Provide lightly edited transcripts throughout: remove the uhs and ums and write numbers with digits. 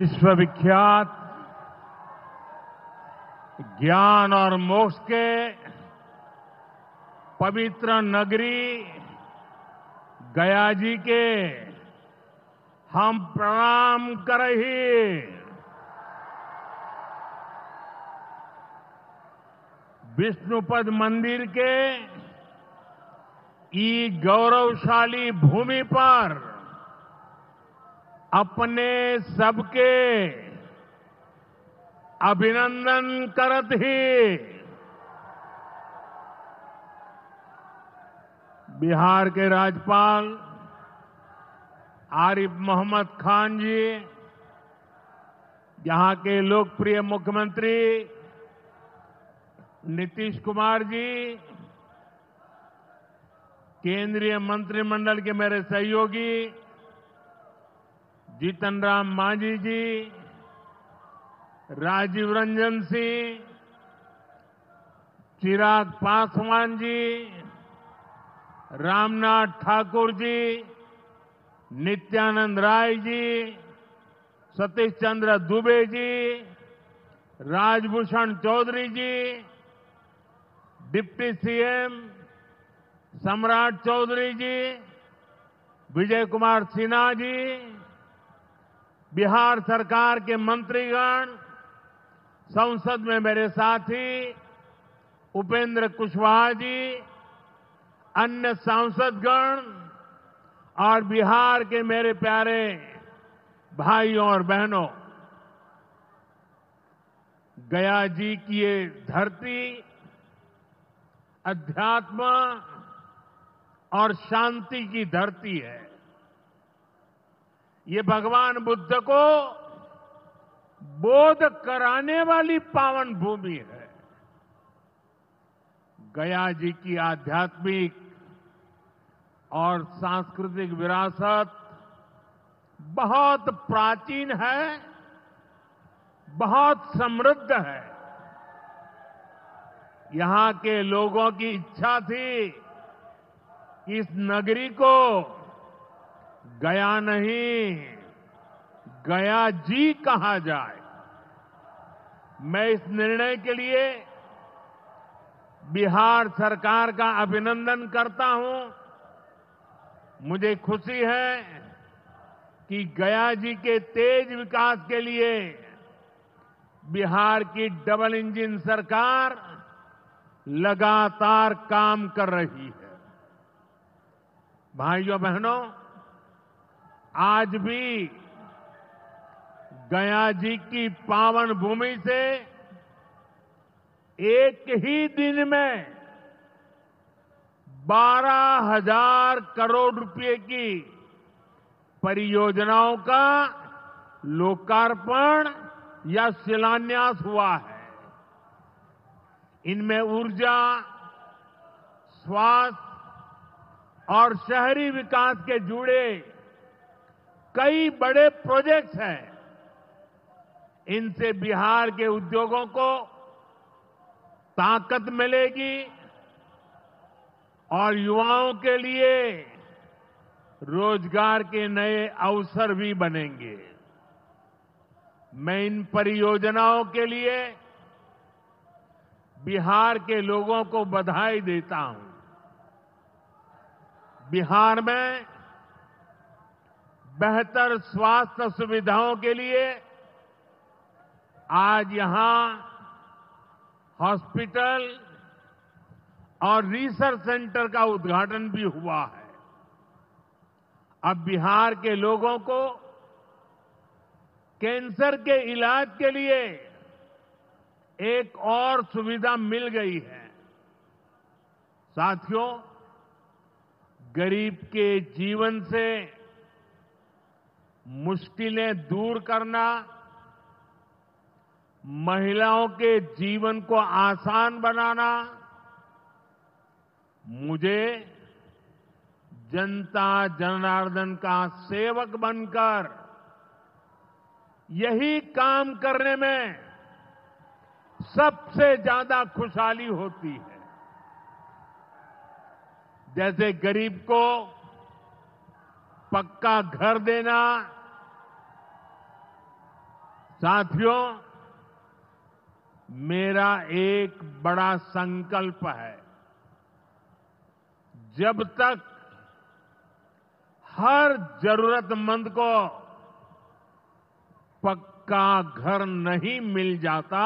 विश्वविख्यात ज्ञान और मोक्ष के पवित्र नगरी गया जी के हम प्रणाम करही। विष्णुपद मंदिर के ई गौरवशाली भूमि पर अपने सबके अभिनंदन करत ही बिहार के राज्यपाल आरिफ मोहम्मद खान जी, यहां के लोकप्रिय मुख्यमंत्री नीतीश कुमार जी, केंद्रीय मंत्रिमंडल के मेरे सहयोगी जीतन राम मांझी जी, राजीव रंजन सिंह, चिराग पासवान जी, रामनाथ ठाकुर जी, नित्यानंद राय जी, सतीश चंद्र दुबे जी, राजभूषण चौधरी जी, डिप्टी सीएम सम्राट चौधरी जी, विजय कुमार सिन्हा जी, बिहार सरकार के मंत्रीगण, संसद में मेरे साथी उपेंद्र कुशवाहा जी, अन्य सांसदगण और बिहार के मेरे प्यारे भाइयों और बहनों, गया जी की ये धरती अध्यात्म और शांति की धरती है। ये भगवान बुद्ध को बोध कराने वाली पावन भूमि है। गया जी की आध्यात्मिक और सांस्कृतिक विरासत बहुत प्राचीन है, बहुत समृद्ध है। यहां के लोगों की इच्छा थी कि इस नगरी को गया नहीं, गया जी कहा जाए। मैं इस निर्णय के लिए बिहार सरकार का अभिनंदन करता हूं। मुझे खुशी है कि गया जी के तेज विकास के लिए बिहार की डबल इंजन सरकार लगातार काम कर रही है। भाइयों बहनों, आज भी गया जी की पावन भूमि से एक ही दिन में 12,000 करोड़ रुपए की परियोजनाओं का लोकार्पण या शिलान्यास हुआ है। इनमें ऊर्जा, स्वास्थ्य और शहरी विकास के जुड़े कई बड़े प्रोजेक्ट्स हैं। इनसे बिहार के उद्योगों को ताकत मिलेगी और युवाओं के लिए रोजगार के नए अवसर भी बनेंगे। मैं इन परियोजनाओं के लिए बिहार के लोगों को बधाई देता हूं। बिहार में बेहतर स्वास्थ्य सुविधाओं के लिए आज यहां हॉस्पिटल और रिसर्च सेंटर का उद्घाटन भी हुआ है। अब बिहार के लोगों को कैंसर के इलाज के लिए एक और सुविधा मिल गई है। साथियों, गरीब के जीवन से मुश्किलें दूर करना, महिलाओं के जीवन को आसान बनाना मुझे जनता जनार्दन का सेवक बनकर यही काम करने में सबसे ज्यादा खुशहाली होती है। जैसे गरीब को पक्का घर देना, साथियों, मेरा एक बड़ा संकल्प है। जब तक हर जरूरतमंद को पक्का घर नहीं मिल जाता,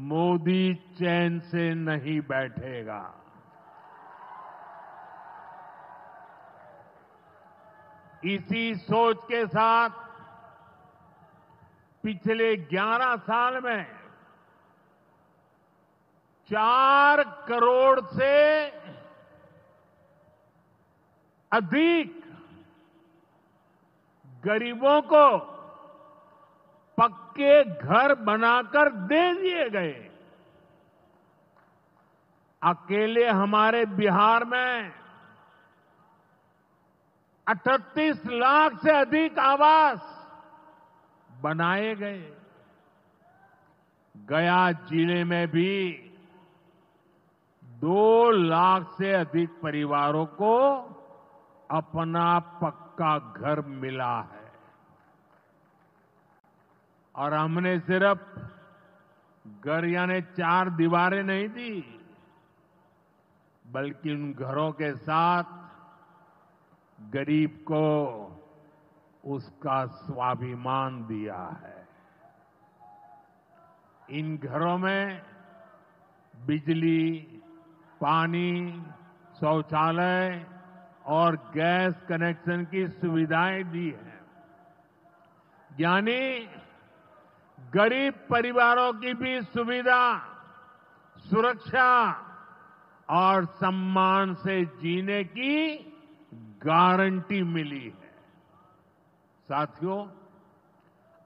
मोदी चैन से नहीं बैठेगा। इसी सोच के साथ पिछले 11 साल में 4 करोड़ से अधिक गरीबों को पक्के घर बनाकर दे दिए गए। अकेले हमारे बिहार में 38 लाख से अधिक आवास बनाए गए। गया जिले में भी 2 लाख से अधिक परिवारों को अपना पक्का घर मिला है। और हमने सिर्फ घर यानी 4 दीवारें नहीं दी, बल्कि उन घरों के साथ गरीब को उसका स्वाभिमान दिया है। इन घरों में बिजली, पानी, शौचालय और गैस कनेक्शन की सुविधाएं दी हैं। यानी गरीब परिवारों की भी सुविधा, सुरक्षा और सम्मान से जीने की गारंटी मिली है। साथियों,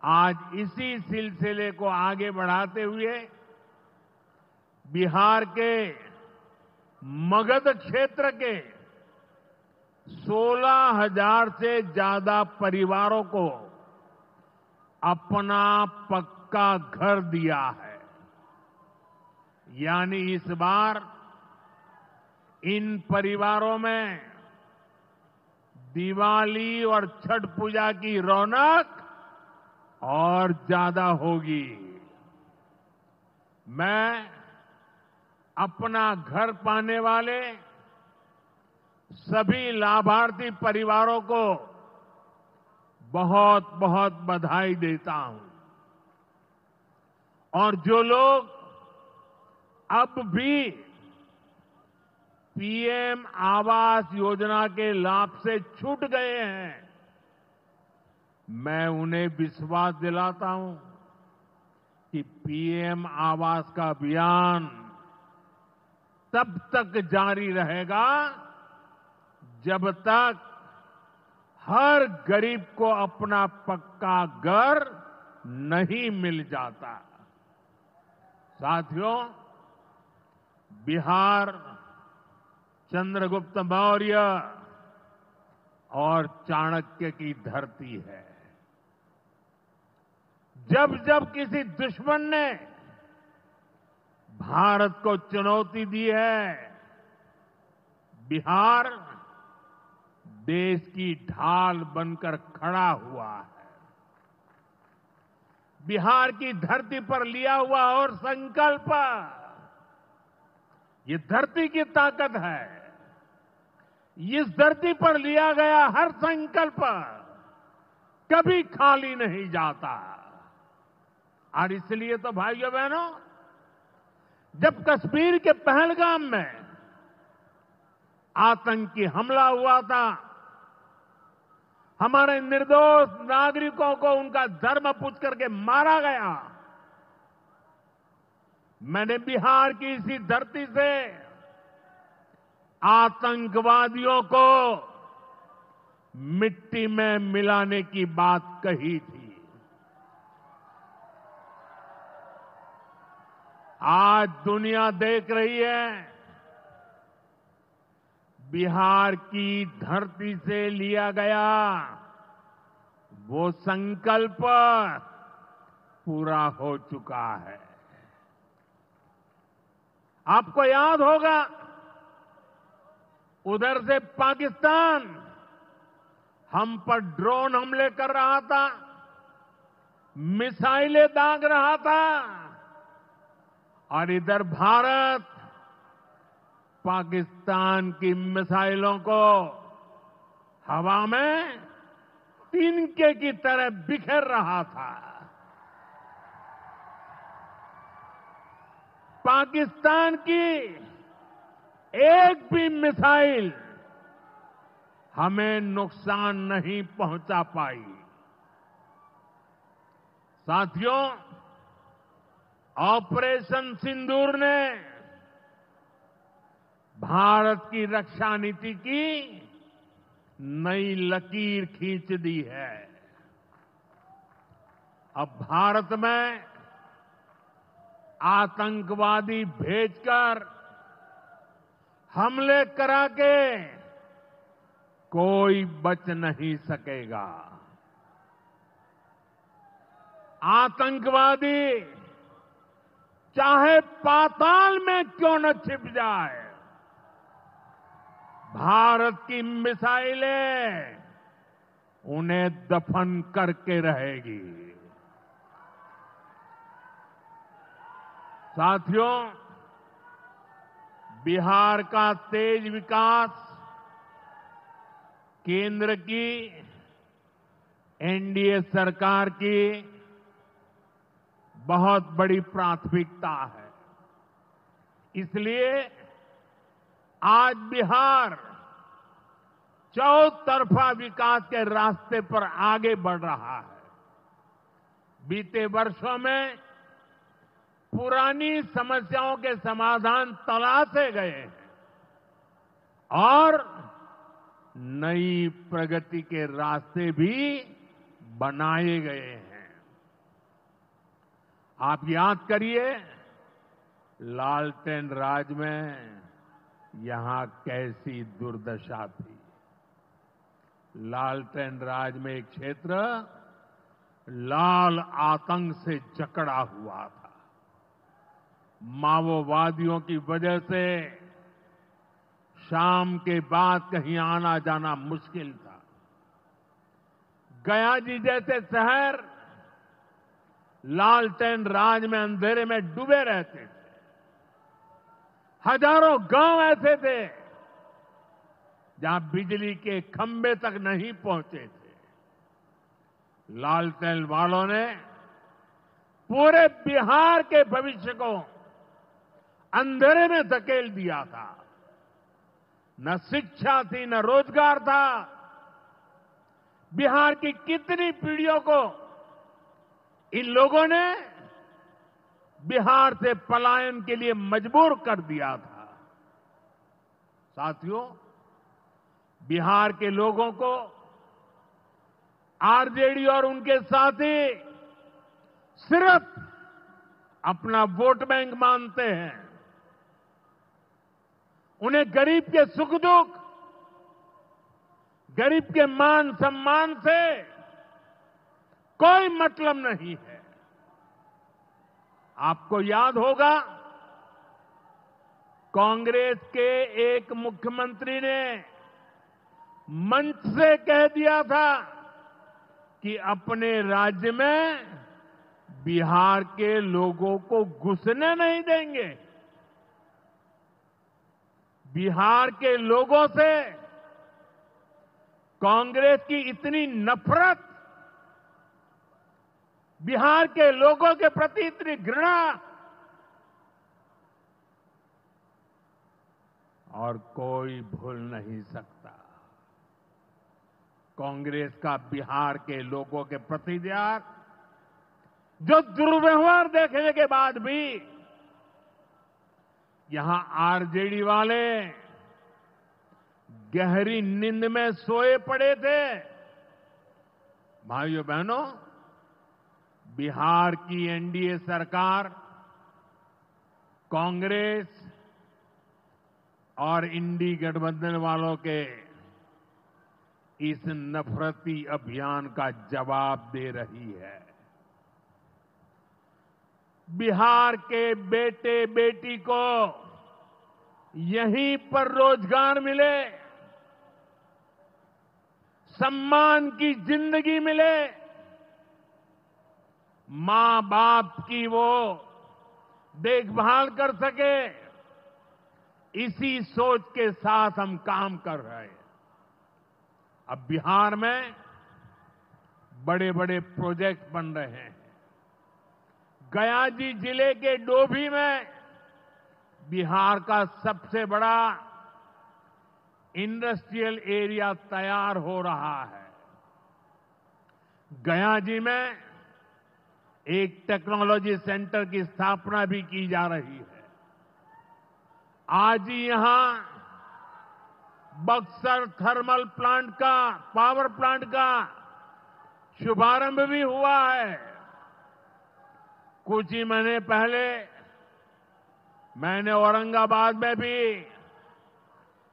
आज इसी सिलसिले को आगे बढ़ाते हुए बिहार के मगध क्षेत्र के 16,000 से ज्यादा परिवारों को अपना पक्का घर दिया है। यानी इस बार इन परिवारों में दिवाली और छठ पूजा की रौनक और ज्यादा होगी। मैं अपना घर पाने वाले सभी लाभार्थी परिवारों को बहुत बहुत बधाई देता हूं। और जो लोग अब भी पीएम आवास योजना के लाभ से छूट गए हैं, मैं उन्हें विश्वास दिलाता हूं कि पीएम आवास का अभियान तब तक जारी रहेगा जब तक हर गरीब को अपना पक्का घर नहीं मिल जाता। साथियों, बिहार चंद्रगुप्त मौर्य और चाणक्य की धरती है। जब जब किसी दुश्मन ने भारत को चुनौती दी है, बिहार देश की ढाल बनकर खड़ा हुआ है। बिहार की धरती पर लिया हुआ और संकल्प, ये धरती की ताकत है। इस धरती पर लिया गया हर संकल्प कभी खाली नहीं जाता। और इसलिए तो भाइयों बहनों, जब कश्मीर के पहलगाम में आतंकी हमला हुआ था, हमारे निर्दोष नागरिकों को उनका धर्म पूछ करके मारा गया, मैंने बिहार की इसी धरती से आतंकवादियों को मिट्टी में मिलाने की बात कही थी। आज दुनिया देख रही है, बिहार की धरती से लिया गया वो संकल्प पूरा हो चुका है। आपको याद होगा, उधर से पाकिस्तान हम पर ड्रोन हमले कर रहा था, मिसाइलें दाग रहा था और इधर भारत पाकिस्तान की मिसाइलों को हवा में तिनके की तरह बिखेर रहा था। पाकिस्तान की एक भी मिसाइल हमें नुकसान नहीं पहुंचा पाई। साथियों, ऑपरेशन सिंदूर ने भारत की रक्षा नीति की नई लकीर खींच दी है। अब भारत में आतंकवादी भेजकर हमले करा के कोई बच नहीं सकेगा। आतंकवादी चाहे पाताल में क्यों न छिप जाए, भारत की मिसाइलें उन्हें दफन करके रहेगी। साथियों, बिहार का तेज विकास केंद्र की एनडीए सरकार की बहुत बड़ी प्राथमिकता है। इसलिए आज बिहार चौतरफा विकास के रास्ते पर आगे बढ़ रहा है। बीते वर्षों में पुरानी समस्याओं के समाधान तलाशे गए हैं और नई प्रगति के रास्ते भी बनाए गए हैं। आप याद करिए, लालटेन राज में यहां कैसी दुर्दशा थी। लालटेन राज में एक क्षेत्र लाल आतंक से जकड़ा हुआ था। माओवादियों की वजह से शाम के बाद कहीं आना जाना मुश्किल था। गया जी जैसे शहर लालटेन राज में अंधेरे में डूबे रहते थे। हजारों गांव ऐसे थे जहां बिजली के खंभे तक नहीं पहुंचे थे। लालटेन वालों ने पूरे बिहार के भविष्य को अंधेरे में धकेल दिया था। न शिक्षा थी, न रोजगार था। बिहार की कितनी पीढ़ियों को इन लोगों ने बिहार से पलायन के लिए मजबूर कर दिया था। साथियों, बिहार के लोगों को आरजेडी और उनके साथी सिर्फ अपना वोट बैंक मानते हैं। उन्हें गरीब के सुख दुख, गरीब के मान सम्मान से कोई मतलब नहीं है। आपको याद होगा, कांग्रेस के एक मुख्यमंत्री ने मंच से कह दिया था कि अपने राज्य में बिहार के लोगों को घुसने नहीं देंगे। बिहार के लोगों से कांग्रेस की इतनी नफरत, बिहार के लोगों के प्रति इतनी घृणा, और कोई भूल नहीं सकता। कांग्रेस का बिहार के लोगों के प्रति त्याग, जो दुर्व्यवहार देखने के बाद भी यहां आरजेडी वाले गहरी नींद में सोए पड़े थे। भाइयों बहनों, बिहार की एनडीए सरकार कांग्रेस और इंडी गठबंधन वालों के इस नफरती अभियान का जवाब दे रही है। बिहार के बेटे बेटी को यहीं पर रोजगार मिले, सम्मान की जिंदगी मिले, मां बाप की वो देखभाल कर सके, इसी सोच के साथ हम काम कर रहे हैं। अब बिहार में बड़े बड़े प्रोजेक्ट बन रहे हैं। गया जी जिले के डोभी में बिहार का सबसे बड़ा इंडस्ट्रियल एरिया तैयार हो रहा है। गया जी में एक टेक्नोलॉजी सेंटर की स्थापना भी की जा रही है। आज ही यहां बक्सर थर्मल प्लांट का, पावर प्लांट का शुभारंभ भी हुआ है। कुछ ही महीने पहले मैंने औरंगाबाद में भी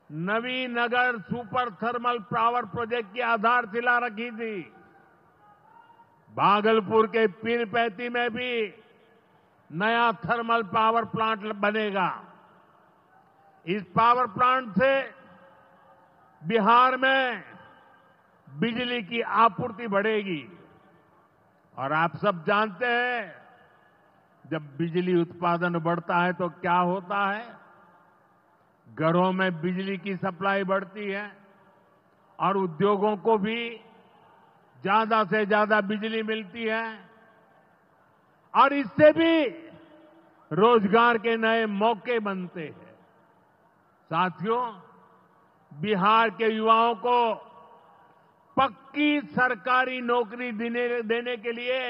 Navinagar super thermal power project की आधारशिला रखी थी। भागलपुर के पीरपैंती में भी नया थर्मल पावर प्लांट बनेगा। इस पावर प्लांट से बिहार में बिजली की आपूर्ति बढ़ेगी। और आप सब जानते हैं, जब बिजली उत्पादन बढ़ता है तो क्या होता है? घरों में बिजली की सप्लाई बढ़ती है और उद्योगों को भी ज्यादा से ज्यादा बिजली मिलती है और इससे भी रोजगार के नए मौके बनते हैं। साथियों, बिहार के युवाओं को पक्की सरकारी नौकरी देने के लिए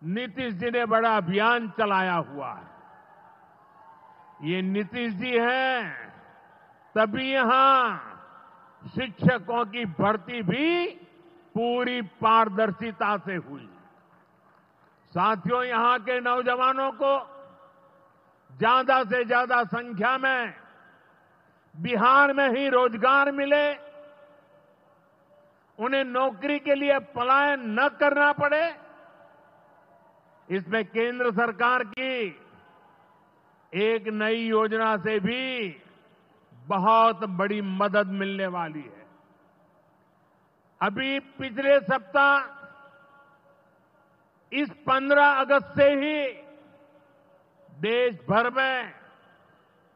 नीतीश जी ने बड़ा अभियान चलाया हुआ है। ये नीतीश जी हैं, तभी यहां शिक्षकों की भर्ती भी पूरी पारदर्शिता से हुई। साथियों, यहां के नौजवानों को ज्यादा से ज्यादा संख्या में बिहार में ही रोजगार मिले, उन्हें नौकरी के लिए पलायन न करना पड़े, इसमें केंद्र सरकार की एक नई योजना से भी बहुत बड़ी मदद मिलने वाली है। अभी पिछले सप्ताह इस 15 अगस्त से ही देश भर में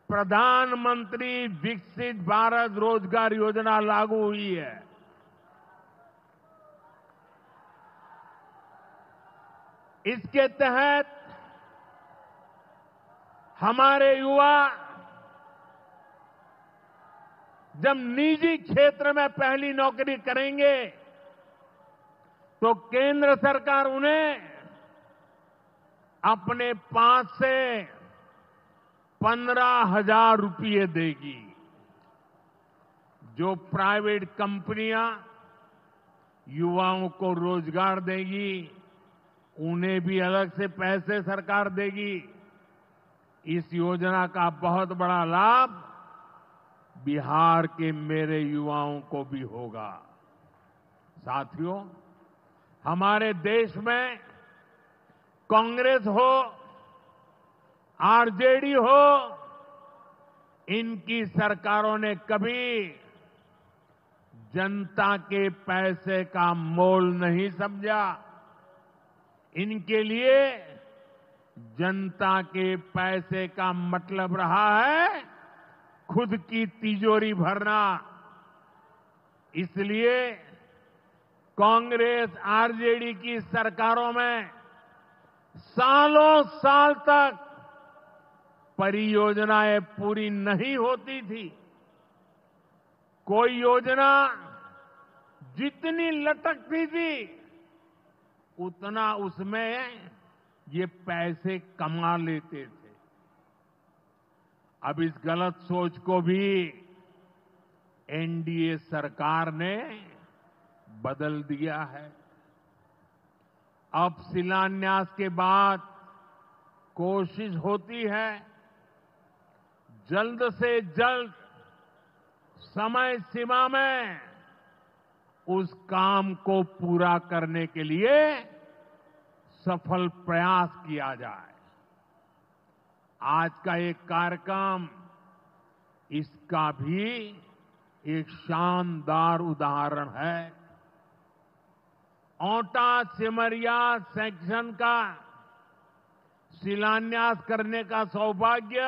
प्रधानमंत्री विकसित भारत रोजगार योजना लागू हुई है। इसके तहत हमारे युवा जब निजी क्षेत्र में पहली नौकरी करेंगे तो केंद्र सरकार उन्हें अपने पास से 15,000 रुपये देगी। जो प्राइवेट कंपनियां युवाओं को रोजगार देगी, उन्हें भी अलग से पैसे सरकार देगी। इस योजना का बहुत बड़ा लाभ बिहार के मेरे युवाओं को भी होगा। साथियों, हमारे देश में कांग्रेस हो, आरजेडी हो, इनकी सरकारों ने कभी जनता के पैसे का मोल नहीं समझा। इनके लिए जनता के पैसे का मतलब रहा है खुद की तिजोरी भरना। इसलिए कांग्रेस आरजेडी की सरकारों में सालों साल तक परियोजनाएं पूरी नहीं होती थी। कोई योजना जितनी लटकती थी उतना उसमें ये पैसे कमा लेते थे। अब इस गलत सोच को भी एनडीए सरकार ने बदल दिया है। अब शिलान्यास के बाद कोशिश होती है जल्द से जल्द समय सीमा में उस काम को पूरा करने के लिए सफल प्रयास किया जाए। आज का एक कार्यक्रम इसका भी एक शानदार उदाहरण है। ओंटा सिमरिया सेक्शन का शिलान्यास करने का सौभाग्य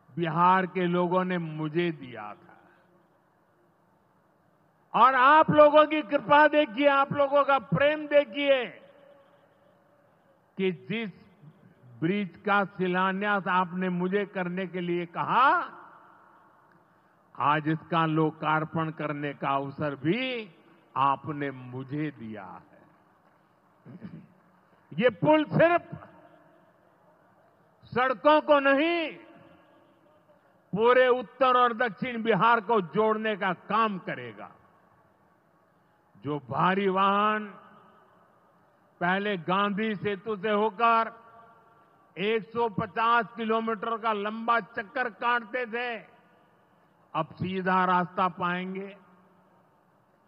बिहार के लोगों ने मुझे दिया था। और आप लोगों की कृपा देखिए, आप लोगों का प्रेम देखिए कि जिस ब्रिज का शिलान्यास आपने मुझे करने के लिए कहा, आज इसका लोकार्पण करने का अवसर भी आपने मुझे दिया है। ये पुल सिर्फ सड़कों को नहीं, पूरे उत्तर और दक्षिण बिहार को जोड़ने का काम करेगा। जो भारी वाहन पहले गांधी सेतु से होकर 150 किलोमीटर का लंबा चक्कर काटते थे, अब सीधा रास्ता पाएंगे।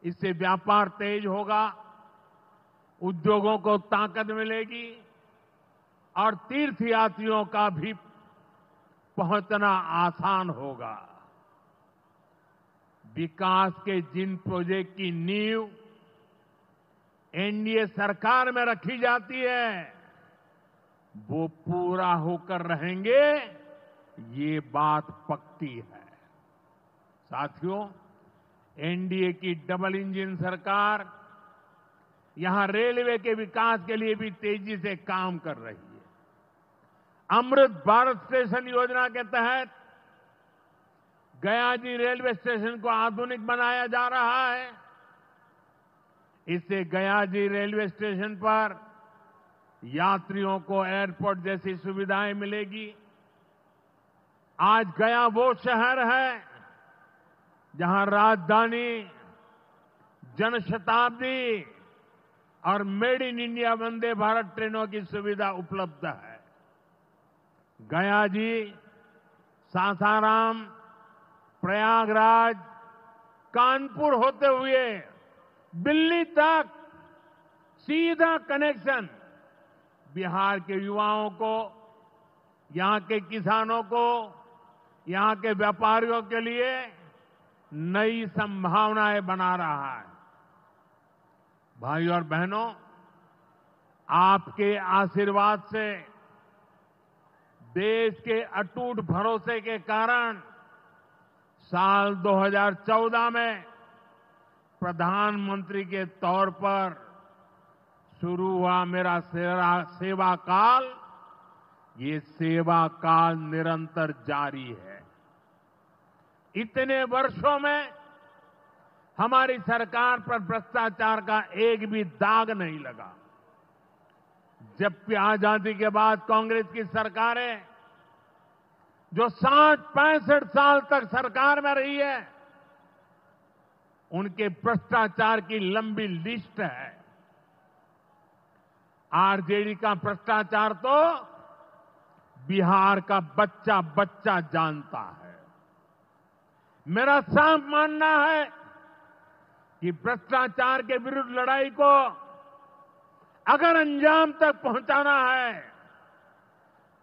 इससे व्यापार तेज होगा, उद्योगों को ताकत मिलेगी और तीर्थयात्रियों का भी पहुंचना आसान होगा। विकास के जिन प्रोजेक्ट की नींव एनडीए सरकार में रखी जाती है, वो पूरा होकर रहेंगे, ये बात पक्की है। साथियों, एनडीए की डबल इंजन सरकार यहां रेलवे के विकास के लिए भी तेजी से काम कर रही है। अमृत भारत स्टेशन योजना के तहत गयाजी रेलवे स्टेशन को आधुनिक बनाया जा रहा है। इससे गयाजी रेलवे स्टेशन पर यात्रियों को एयरपोर्ट जैसी सुविधाएं मिलेगी। आज गया वो शहर है जहां राजधानी, जनशताब्दी और made in India Vande Bharat ट्रेनों की सुविधा उपलब्ध है। गया जी, सासाराम, प्रयागराज, कानपुर होते हुए दिल्ली तक सीधा कनेक्शन बिहार के युवाओं को, यहां के किसानों को, यहां के व्यापारियों के लिए नई संभावनाएं बना रहा है। भाइयों और बहनों, आपके आशीर्वाद से, देश के अटूट भरोसे के कारण साल 2014 में प्रधानमंत्री के तौर पर शुरू हुआ मेरा सेवा काल, ये सेवा काल निरंतर जारी है। इतने वर्षों में हमारी सरकार पर भ्रष्टाचार का एक भी दाग नहीं लगा। जबकि आजादी के बाद कांग्रेस की सरकारें जो 60-65 साल तक सरकार में रही है, उनके भ्रष्टाचार की लंबी लिस्ट है। आरजेडी का भ्रष्टाचार तो बिहार का बच्चा बच्चा जानता है। मेरा साफ मानना है कि भ्रष्टाचार के विरुद्ध लड़ाई को अगर अंजाम तक पहुंचाना है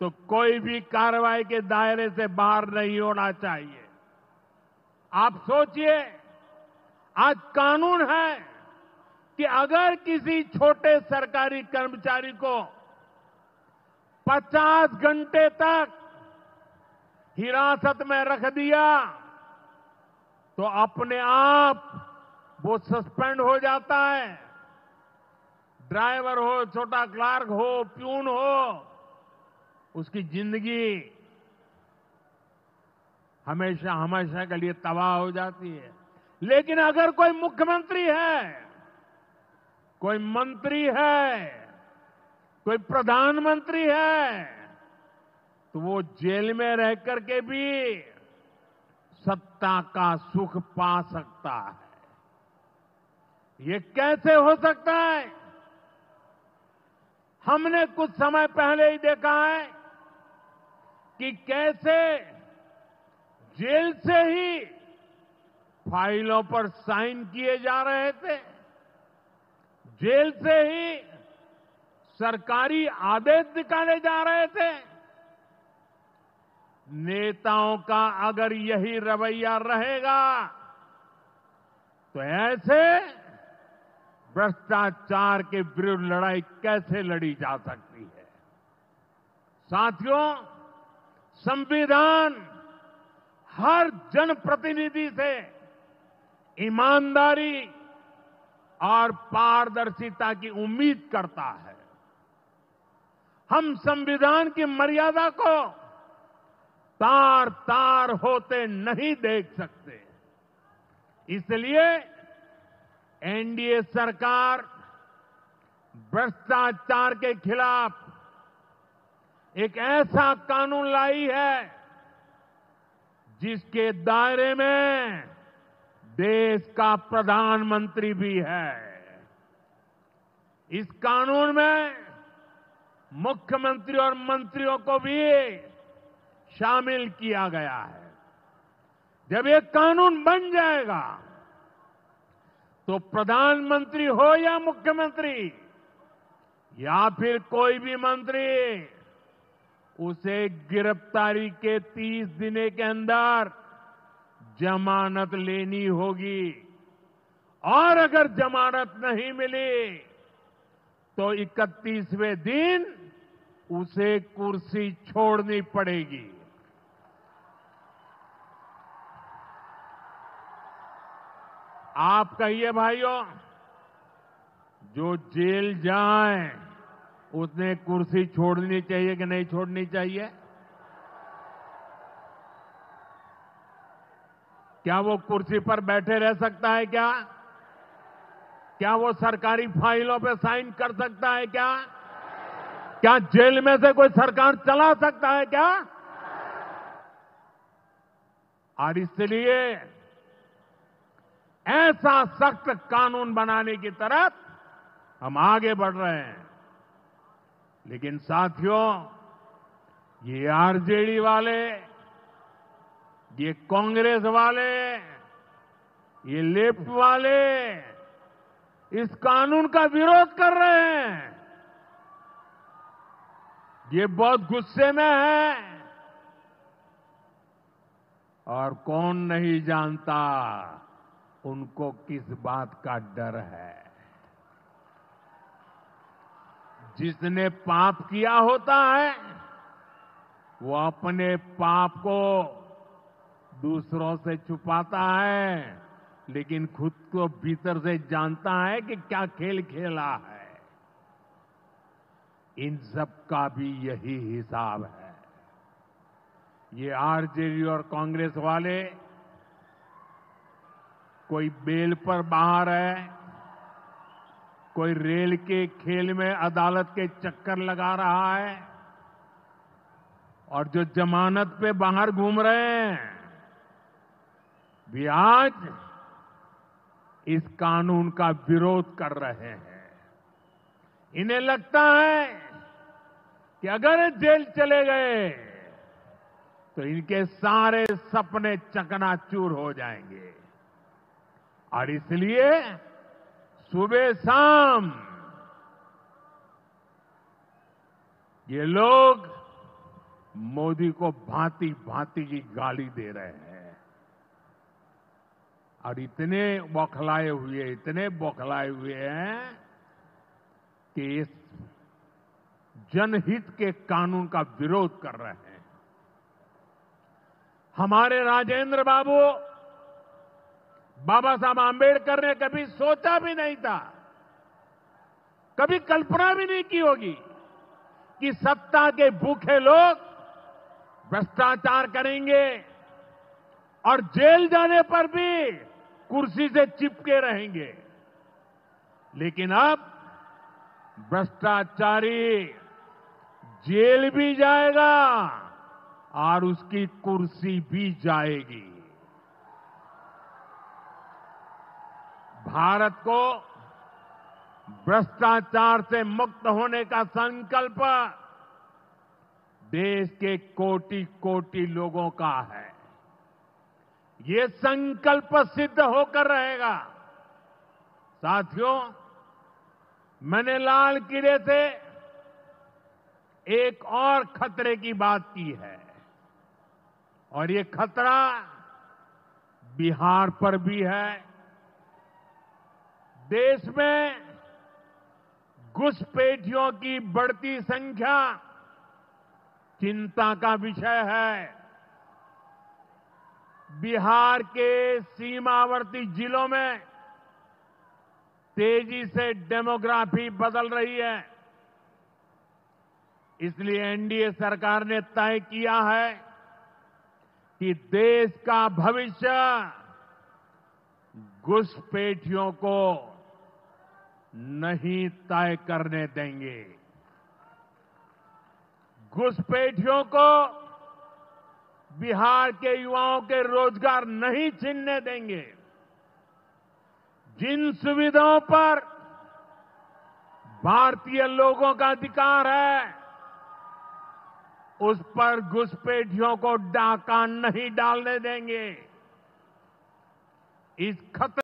तो कोई भी कार्रवाई के दायरे से बाहर नहीं होना चाहिए। आप सोचिए, आज कानून है कि अगर किसी छोटे सरकारी कर्मचारी को 50 घंटे तक हिरासत में रख दिया तो अपने आप वो सस्पेंड हो जाता है। ड्राइवर हो, छोटा क्लार्क हो, प्यून हो, उसकी जिंदगी हमेशा हमेशा के लिए तबाह हो जाती है। लेकिन अगर कोई मुख्यमंत्री है, कोई मंत्री है, कोई प्रधानमंत्री है, तो वो जेल में रह करके भी सत्ता का सुख पा सकता है। ये कैसे हो सकता है? हमने कुछ समय पहले ही देखा है कि कैसे जेल से ही फाइलों पर साइन किए जा रहे थे, जेल से ही सरकारी आदेश निकाले जा रहे थे। नेताओं का अगर यही रवैया रहेगा तो ऐसे भ्रष्टाचार के विरुद्ध लड़ाई कैसे लड़ी जा सकती है। साथियों, संविधान हर जनप्रतिनिधि से ईमानदारी और पारदर्शिता की उम्मीद करता है। हम संविधान की मर्यादा को तार तार होते नहीं देख सकते। इसलिए एनडीए सरकार भ्रष्टाचार के खिलाफ एक ऐसा कानून लाई है जिसके दायरे में देश का प्रधानमंत्री भी है। इस कानून में मुख्यमंत्री और मंत्रियों को भी शामिल किया गया है। जब ये कानून बन जाएगा तो प्रधानमंत्री हो या मुख्यमंत्री या फिर कोई भी मंत्री, उसे गिरफ्तारी के 30 दिन के अंदर जमानत लेनी होगी और अगर जमानत नहीं मिली तो 31वें दिन उसे कुर्सी छोड़नी पड़ेगी। आप कहिए भाइयों, जो जेल जाए उसने कुर्सी छोड़नी चाहिए कि नहीं छोड़नी चाहिए? क्या वो कुर्सी पर बैठे रह सकता है क्या? क्या वो सरकारी फाइलों पे साइन कर सकता है क्या? क्या जेल में से कोई सरकार चला सकता है क्या? और इसलिए ऐसा सख्त कानून बनाने की तरफ हम आगे बढ़ रहे हैं। लेकिन साथियों, ये आरजेडी वाले, ये कांग्रेस वाले, ये लेफ्ट वाले इस कानून का विरोध कर रहे हैं। ये बहुत गुस्से में है और कौन नहीं जानता उनको किस बात का डर है। जिसने पाप किया होता है वो अपने पाप को दूसरों से छुपाता है, लेकिन खुद को भीतर से जानता है कि क्या खेल खेला है। इन सब का भी यही हिसाब है। ये आरजेडी और कांग्रेस वाले कोई बेल पर बाहर है, कोई रेल के खेल में अदालत के चक्कर लगा रहा है, और जो जमानत पे बाहर घूम रहे हैं भी आज इस कानून का विरोध कर रहे हैं। इन्हें लगता है कि अगर जेल चले गए तो इनके सारे सपने चकनाचूर हो जाएंगे, और इसलिए सुबह शाम ये लोग मोदी को भांति भांति की गाली दे रहे हैं और इतने बौखलाए हुए हैं कि इस जनहित के कानून का विरोध कर रहे हैं। हमारे राजेंद्र बाबू, बाबा साहब आंबेडकर ने कभी सोचा भी नहीं था, कभी कल्पना भी नहीं की होगी कि सत्ता के भूखे लोग भ्रष्टाचार करेंगे और जेल जाने पर भी कुर्सी से चिपके रहेंगे। लेकिन अब भ्रष्टाचारी जेल भी जाएगा और उसकी कुर्सी भी जाएगी। भारत को भ्रष्टाचार से मुक्त होने का संकल्प देश के कोटि कोटि लोगों का है। ये संकल्प सिद्ध होकर रहेगा। साथियों, मैंने लाल किले से एक और खतरे की बात की है, और ये खतरा बिहार पर भी है, देश में घुसपैठियों की बढ़ती संख्या चिंता का विषय है। बिहार के सीमावर्ती जिलों में तेजी से डेमोग्राफी बदल रही है। इसलिए एनडीए सरकार ने तय किया है कि देश का भविष्य घुसपैठियों को नहीं तय करने देंगे। घुसपैठियों को बिहार के युवाओं के रोजगार नहीं छीनने देंगे। जिन सुविधाओं पर भारतीय लोगों का अधिकार है, उस पर घुसपैठियों को डाका नहीं डालने देंगे। इस खतरे